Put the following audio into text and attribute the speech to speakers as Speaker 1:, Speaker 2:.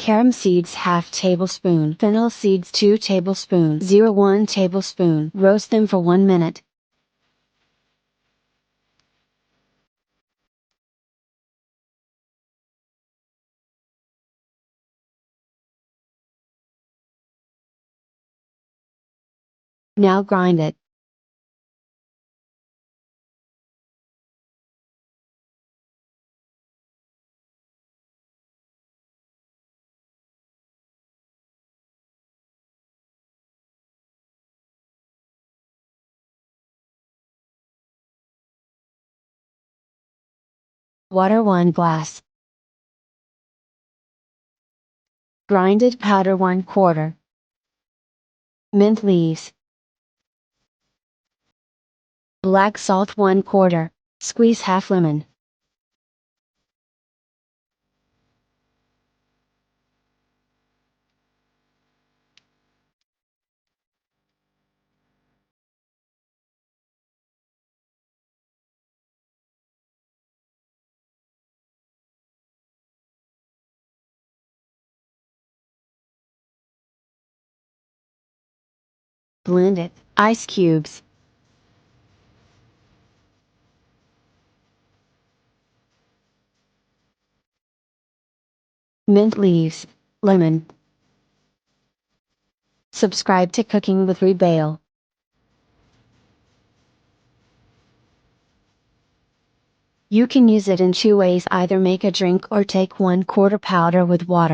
Speaker 1: Carom seeds ½ tablespoon. Fennel seeds 2 tablespoons. 1 tablespoon. Roast them for 1 minute. Now grind it. Water 1 glass. Grinded powder 1/4. Mint leaves. Black salt 1/4. Squeeze half lemon. Blend it. Ice cubes. Mint leaves. Lemon. Subscribe to Cooking with Rubail. You can use it in 2 ways, either make a drink or take 1/4 powder with water.